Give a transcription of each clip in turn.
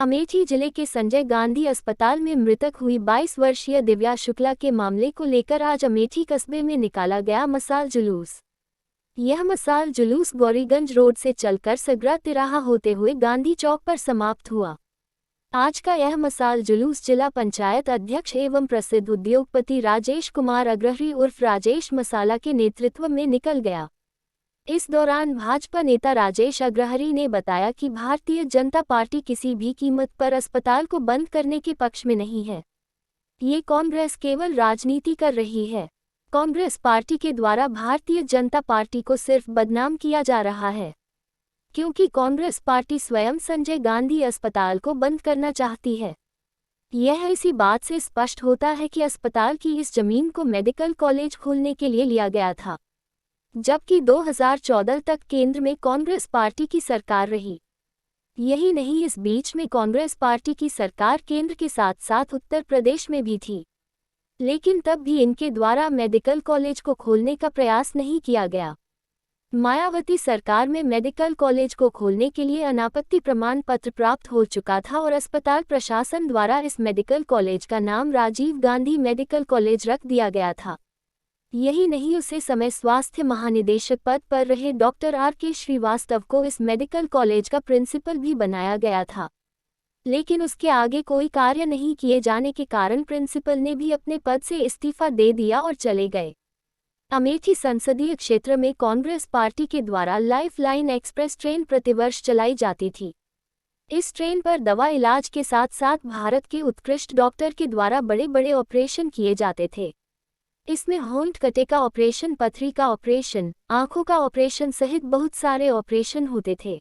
अमेठी जिले के संजय गांधी अस्पताल में मृतक हुई 22 वर्षीय दिव्या शुक्ला के मामले को लेकर आज अमेठी कस्बे में निकाला गया मसाल जुलूस। यह मसाल जुलूस गौरीगंज रोड से चलकर सगरा तिराहा होते हुए गांधी चौक पर समाप्त हुआ। आज का यह मसाल जुलूस जिला पंचायत अध्यक्ष एवं प्रसिद्ध उद्योगपति राजेश कुमार अग्रहरी उर्फ राजेश मसाला के नेतृत्व में निकल गया। इस दौरान भाजपा नेता राजेश अग्रहरी ने बताया कि भारतीय जनता पार्टी किसी भी कीमत पर अस्पताल को बंद करने के पक्ष में नहीं है। ये कांग्रेस केवल राजनीति कर रही है। कांग्रेस पार्टी के द्वारा भारतीय जनता पार्टी को सिर्फ बदनाम किया जा रहा है, क्योंकि कांग्रेस पार्टी स्वयं संजय गांधी अस्पताल को बंद करना चाहती है। यह इसी बात से स्पष्ट होता है कि अस्पताल की इस जमीन को मेडिकल कॉलेज खोलने के लिए लिया गया था, जबकि 2014 तक केंद्र में कांग्रेस पार्टी की सरकार रही। यही नहीं, इस बीच में कांग्रेस पार्टी की सरकार केंद्र के साथ साथ उत्तर प्रदेश में भी थी, लेकिन तब भी इनके द्वारा मेडिकल कॉलेज को खोलने का प्रयास नहीं किया गया। मायावती सरकार में मेडिकल कॉलेज को खोलने के लिए अनापत्ति प्रमाण पत्र प्राप्त हो चुका था और अस्पताल प्रशासन द्वारा इस मेडिकल कॉलेज का नाम राजीव गांधी मेडिकल कॉलेज रख दिया गया था। यही नहीं, उसी समय स्वास्थ्य महानिदेशक पद पर रहे डॉक्टर R.K. श्रीवास्तव को इस मेडिकल कॉलेज का प्रिंसिपल भी बनाया गया था, लेकिन उसके आगे कोई कार्य नहीं किए जाने के कारण प्रिंसिपल ने भी अपने पद से इस्तीफा दे दिया और चले गए। अमेठी संसदीय क्षेत्र में कांग्रेस पार्टी के द्वारा लाइफ लाइन एक्सप्रेस ट्रेन प्रतिवर्ष चलाई जाती थी। इस ट्रेन पर दवा इलाज के साथ साथ भारत के उत्कृष्ट डॉक्टर के द्वारा बड़े बड़े ऑपरेशन किए जाते थे। इसमें होंठ कटे का ऑपरेशन, पथरी का ऑपरेशन, आंखों का ऑपरेशन सहित बहुत सारे ऑपरेशन होते थे।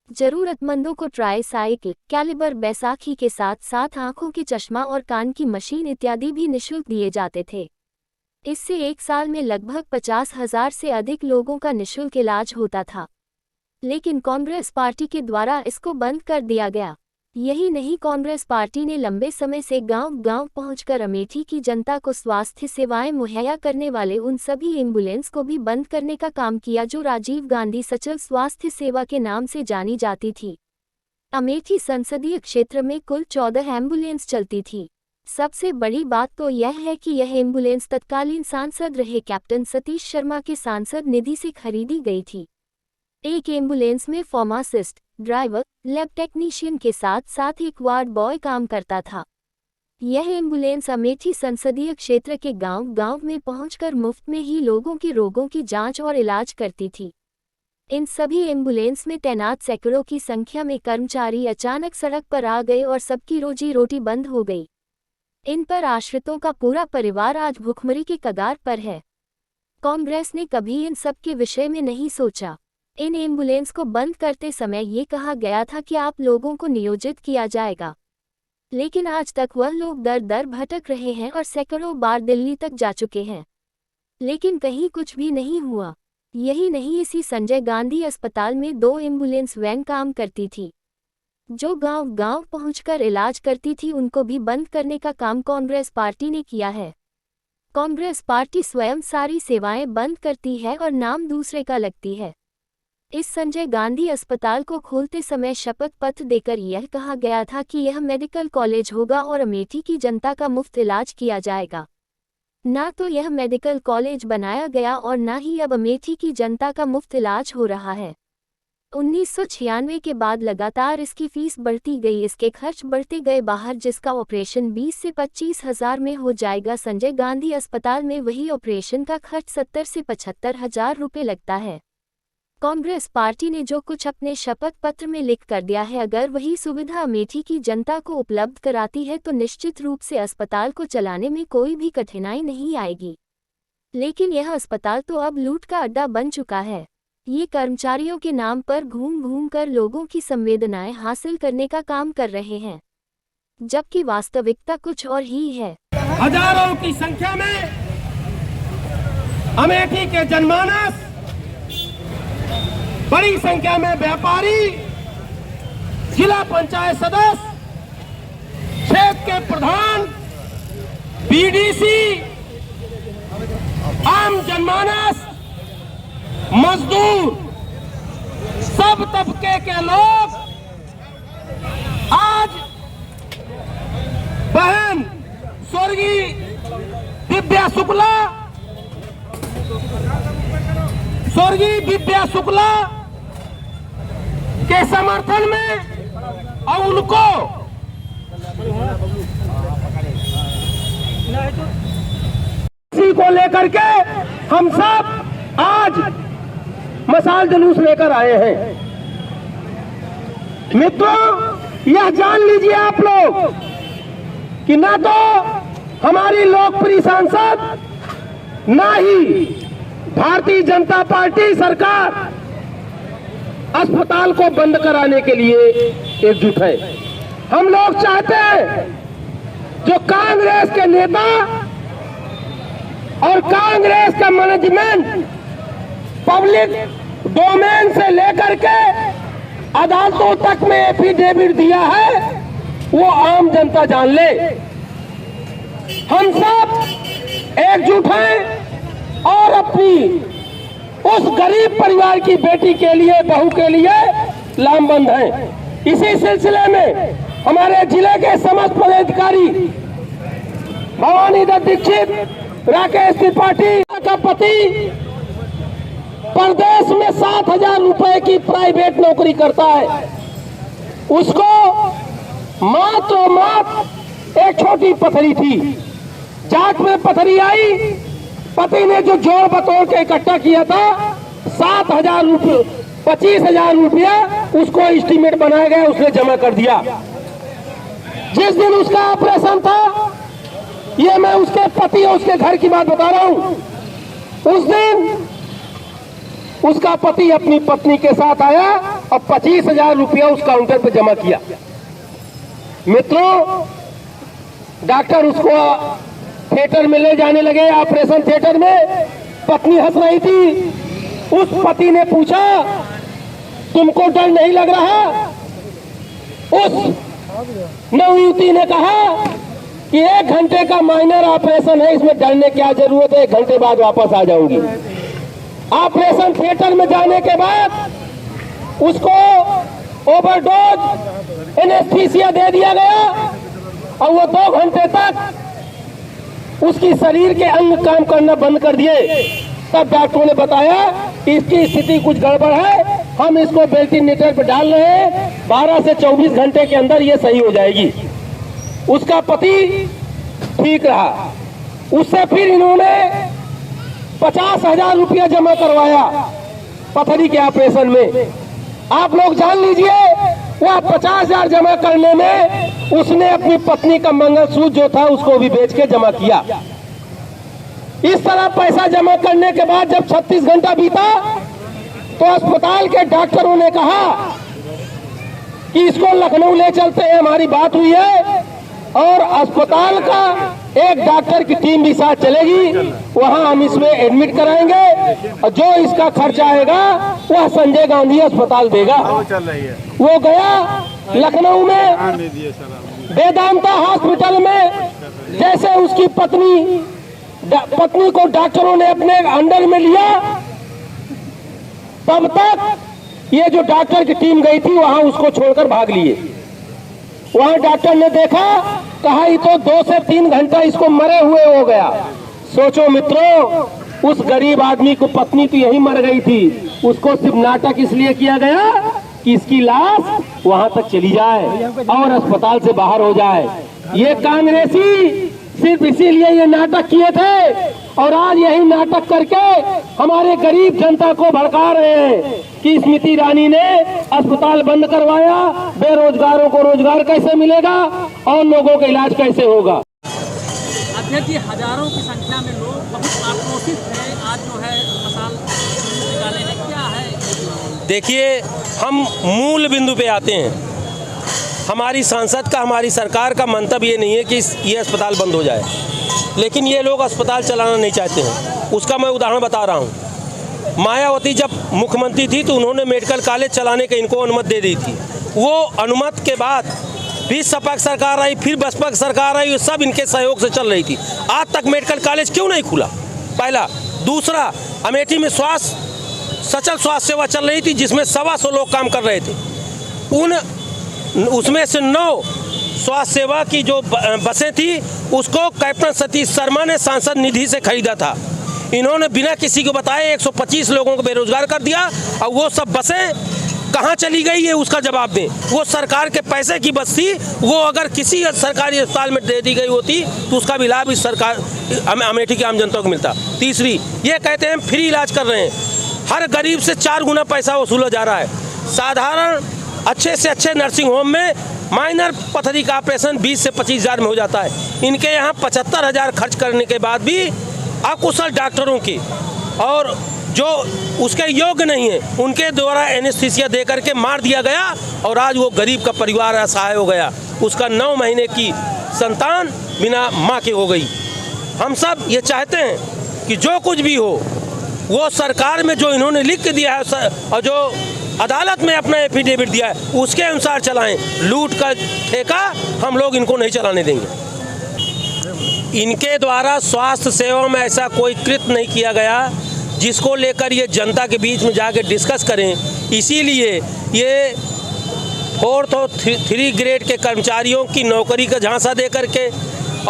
जरूरतमंदों को ट्राईसाइकिल, कैलिबर, बैसाखी के साथ साथ आंखों के चश्मा और कान की मशीन इत्यादि भी निःशुल्क दिए जाते थे। इससे एक साल में लगभग 50,000 से अधिक लोगों का निःशुल्क इलाज होता था, लेकिन कांग्रेस पार्टी के द्वारा इसको बंद कर दिया गया। यही नहीं, कांग्रेस पार्टी ने लंबे समय से गांव-गांव पहुंचकर अमेठी की जनता को स्वास्थ्य सेवाएं मुहैया करने वाले उन सभी एम्बुलेंस को भी बंद करने का काम किया जो राजीव गांधी सचल स्वास्थ्य सेवा के नाम से जानी जाती थी। अमेठी संसदीय क्षेत्र में कुल 14 एम्बुलेंस चलती थी। सबसे बड़ी बात तो यह है कि यह एम्बुलेंस तत्कालीन सांसद रहे कैप्टन सतीश शर्मा के सांसद निधि से खरीदी गई थी। एक एम्बुलेंस में फार्मासिस्ट, ड्राइवर, लैब टेक्नीशियन के साथ साथ एक वार्ड बॉय काम करता था। यह एम्बुलेंस अमेठी संसदीय क्षेत्र के गांव-गांव में पहुंचकर मुफ्त में ही लोगों की रोगों की जांच और इलाज करती थी। इन सभी एम्बुलेंस में तैनात सैकड़ों की संख्या में कर्मचारी अचानक सड़क पर आ गए और सबकी रोजी रोटी बंद हो गई। इन पर आश्रितों का पूरा परिवार आज भुखमरी के कगार पर है। कांग्रेस ने कभी इन सब के विषय में नहीं सोचा। इन एम्बुलेंस को बंद करते समय ये कहा गया था कि आप लोगों को नियोजित किया जाएगा, लेकिन आज तक वह लोग दर दर भटक रहे हैं और सैकड़ों बार दिल्ली तक जा चुके हैं, लेकिन कहीं कुछ भी नहीं हुआ। यही नहीं, इसी संजय गांधी अस्पताल में 2 एम्बुलेंस वैन काम करती थी, जो गांव-गांव पहुंचकर इलाज करती थी। उनको भी बंद करने का काम कांग्रेस पार्टी ने किया है। कांग्रेस पार्टी स्वयं सारी सेवाएं बंद करती है और नाम दूसरे का लगती है। इस संजय गांधी अस्पताल को खोलते समय शपथ पत्र देकर यह कहा गया था कि यह मेडिकल कॉलेज होगा और अमेठी की जनता का मुफ्त इलाज किया जाएगा। ना तो यह मेडिकल कॉलेज बनाया गया और ना ही अब अमेठी की जनता का मुफ्त इलाज हो रहा है। 1996 के बाद लगातार इसकी फीस बढ़ती गई, इसके खर्च बढ़ते गए बाहर, जिसका ऑपरेशन 20 से 25,000 में हो जाएगा। संजय गांधी अस्पताल में वही ऑपरेशन का खर्च 70 से 75,000 रुपये लगता है। कांग्रेस पार्टी ने जो कुछ अपने शपथ पत्र में लिख कर दिया है, अगर वही सुविधा अमेठी की जनता को उपलब्ध कराती है तो निश्चित रूप से अस्पताल को चलाने में कोई भी कठिनाई नहीं आएगी। लेकिन यह अस्पताल तो अब लूट का अड्डा बन चुका है। ये कर्मचारियों के नाम पर घूम-घूम कर लोगों की संवेदनाएं हासिल करने का काम कर रहे हैं, जबकि वास्तविकता कुछ और ही है। हजारों की संख्या में अमेठी के जनमानस, बड़ी संख्या में व्यापारी, जिला पंचायत सदस्य, क्षेत्र के प्रधान, बीडीसी, आम जनमानस, मजदूर, सब तबके के लोग आज बहन स्वर्गीय दिव्या शुक्ला के समर्थन में और उनको इसी को लेकर के हम सब आज मशाल जुलूस लेकर आए हैं। मित्रों, यह जान लीजिए आप लोग कि ना तो हमारी लोकप्रिय सांसद, ना ही भारतीय जनता पार्टी सरकार अस्पताल को बंद कराने के लिए एकजुट है। हम लोग चाहते हैं जो कांग्रेस के नेता और कांग्रेस का मैनेजमेंट पब्लिक डोमेन से लेकर के अदालतों तक में एफिडेविट दिया है, वो आम जनता जान ले। हम सब एकजुट हैं और अपनी उस गरीब परिवार की बेटी के लिए, बहू के लिए लामबंद हैं। इसी सिलसिले में हमारे जिले के समस्त पदाधिकारी भवानी दत्त दीक्षित, राकेश त्रिपाठी का पति प्रदेश में 7,000 रुपए की प्राइवेट नौकरी करता है। उसको मात्र एक छोटी पथरी थी, जांच में पथरी आई, पति ने जो जोड़ बतोड़ के इकट्ठा किया था 7,000 रुपये, 25,000 रुपया उसको एस्टीमेट बनाया गया, उसने जमा कर दिया। जिस दिन उसका ऑपरेशन था, ये मैं उसके पति और उसके घर की बात बता रहा हूं, उस दिन उसका पति अपनी पत्नी के साथ आया और 25,000 रुपया उस काउंटर पर जमा किया। मित्रों, डॉक्टर उसको थिएटर में ले जाने लगे, ऑपरेशन थिएटर में। पत्नी हंस रही थी। उस पति ने पूछा, तुमको डर नहीं लग रहा? उस नवयुवती ने कहा कि 1 घंटे का माइनर ऑपरेशन है, इसमें डरने की क्या जरूरत है, 1 घंटे बाद वापस आ जाऊंगी। ऑपरेशन थिएटर में जाने के बाद उसको ओवरडोज एनेस्थीसिया दे दिया गया और वो 2 घंटे तक उसकी शरीर के अंग काम करना बंद कर दिए। तब डॉक्टरों ने बताया कि इसकी स्थिति कुछ गड़बड़ है, हम इसको वेंटिलेटर पर डाल रहे हैं, 12 से 24 घंटे के अंदर ये सही हो जाएगी। उसका पति ठीक रहा। उससे फिर इन्होंने 50,000 रुपया जमा करवाया पथरी के ऑपरेशन में। आप लोग जान लीजिए, वह 50,000 जमा करने में उसने अपनी पत्नी का मंगलसूत्र जो था उसको भी बेच के जमा किया। इस तरह पैसा जमा करने के बाद जब 36 घंटा बीता तो अस्पताल के डॉक्टरों ने कहा कि इसको लखनऊ ले चलते हैं, हमारी बात हुई है और अस्पताल का एक डॉक्टर की टीम भी साथ चलेगी, वहां हम इसमें एडमिट कराएंगे और जो इसका खर्चा आएगा वह संजय गांधी अस्पताल देगा। वो गया लखनऊ में वेदांता हॉस्पिटल में। जैसे उसकी पत्नी को डॉक्टरों ने अपने अंडर में लिया, तब तक ये जो डॉक्टर की टीम गई थी वहां उसको छोड़कर भाग लिए। वहां डॉक्टर ने देखा, कहा ये तो 2 से 3 घंटा इसको मरे हुए हो गया। सोचो मित्रों, उस गरीब आदमी को पत्नी तो यही मर गई थी, उसको सिर्फ नाटक इसलिए किया गया कि इसकी लाश वहां तक चली जाए और अस्पताल से बाहर हो जाए। ये कांग्रेसी सिर्फ इसीलिए ये नाटक किए थे और आज यही नाटक करके हमारे गरीब जनता को भड़का रहे हैं कि स्मृति ईरानी ने अस्पताल बंद करवाया, बेरोजगारों को रोजगार कैसे मिलेगा और लोगों का इलाज कैसे होगा। अध्यक्ष जी, हजारों की संख्या में लोग बहुत आक्रोशित हैं, आज जो है मशाल निकाले हैं, क्या है? देखिए, हम मूल बिंदु पे आते हैं। हमारी सांसद का, हमारी सरकार का मंतव्य ये नहीं है कि ये अस्पताल बंद हो जाए, लेकिन ये लोग अस्पताल चलाना नहीं चाहते हैं। उसका मैं उदाहरण बता रहा हूँ। मायावती जब मुख्यमंत्री थी तो उन्होंने मेडिकल कॉलेज चलाने की इनको अनुमति दे दी थी। वो अनुमति के बाद भी सपा की सरकार आई, फिर बसपा की सरकार आई, सब इनके सहयोग से चल रही थी। आज तक मेडिकल कॉलेज क्यों नहीं खुला? पहला। दूसरा, अमेठी में सचल स्वास्थ्य सेवा चल रही थी जिसमें 125 लोग काम कर रहे थे। उन उसमें से 9 स्वास्थ्य सेवा की जो बसें थी उसको कैप्टन सतीश शर्मा ने सांसद निधि से खरीदा था। इन्होंने बिना किसी को बताए 125 लोगों को बेरोजगार कर दिया और वो सब बसें कहाँ चली गई है उसका जवाब दें। वो सरकार के पैसे की बस थी, वो अगर किसी सरकारी अस्पताल में दे दी गई होती तो उसका भी लाभ इस सरकार अमेठी के आम जनता को मिलता। तीसरी, ये कहते हैं फ्री इलाज कर रहे हैं, हर गरीब से 4 गुना पैसा वसूला जा रहा है। साधारण अच्छे से अच्छे नर्सिंग होम में माइनर पथरी का ऑपरेशन 20 से 25 हज़ार में हो जाता है। इनके यहाँ 75,000 खर्च करने के बाद भी अकुशल डॉक्टरों की और जो उसके योग्य नहीं है उनके द्वारा एनेस्थीसिया दे करके मार दिया गया और आज वो गरीब का परिवार असहाय हो गया। उसका 9 महीने की संतान बिना माँ के हो गई। हम सब ये चाहते हैं कि जो कुछ भी हो वो सरकार में जो इन्होंने लिख के दिया है और जो अदालत में अपना एफिडेविट दिया है उसके अनुसार चलाएं। लूट का ठेका हम लोग इनको नहीं चलाने देंगे। इनके द्वारा स्वास्थ्य सेवा में ऐसा कोई कृत्य नहीं किया गया जिसको लेकर ये जनता के बीच में जाके डिस्कस करें। इसीलिए ये 4th और 3 ग्रेड के कर्मचारियों की नौकरी का झांसा दे करके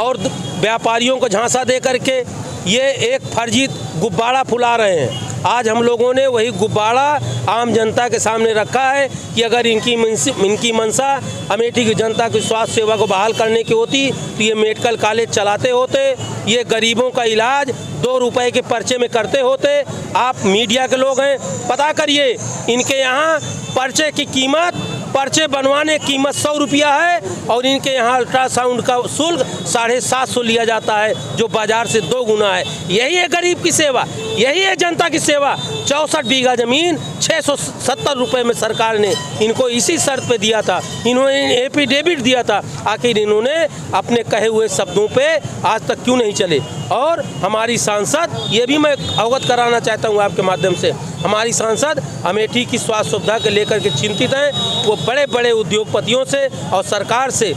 और व्यापारियों को झांसा दे करके ये एक फर्जी गुब्बारा फुला रहे हैं। आज हम लोगों ने वही गुब्बारा आम जनता के सामने रखा है कि अगर इनकी मंशा अमेठी की जनता की स्वास्थ्य सेवा को बहाल करने की होती तो ये मेडिकल कॉलेज चलाते होते, ये गरीबों का इलाज 2 रुपए के पर्चे में करते होते। आप मीडिया के लोग हैं, पता करिए इनके यहाँ पर्चे की कीमत, पर्चे बनवाने की कीमत 100 रुपया है और इनके यहाँ अल्ट्रासाउंड का शुल्क 750 लिया जाता है जो बाजार से 2 गुना है। यही है गरीब की सेवा, यही है जनता की सेवा। 64 बीघा जमीन 670 रुपये में सरकार ने इनको इसी शर्त पे दिया था, इन्होंने एफिडेविट दिया था। आखिर इन्होंने अपने कहे हुए शब्दों पे आज तक क्यों नहीं चले। और हमारी सांसद, ये भी मैं अवगत कराना चाहता हूँ आपके माध्यम से, हमारी सांसद अमेठी की स्वास्थ्य सुविधा के लेकर के चिंतित हैं। वो बड़े बड़े उद्योगपतियों से और सरकार से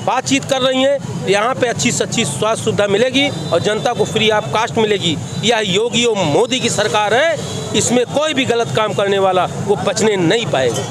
बातचीत कर रही हैं। यहाँ पे अच्छी सच्ची स्वास्थ्य सुविधा मिलेगी और जनता को फ्री ऑफ कास्ट मिलेगी। यह योगी और मोदी की सरकार है, इसमें कोई भी गलत काम करने वाला वो बचने नहीं पाएगा।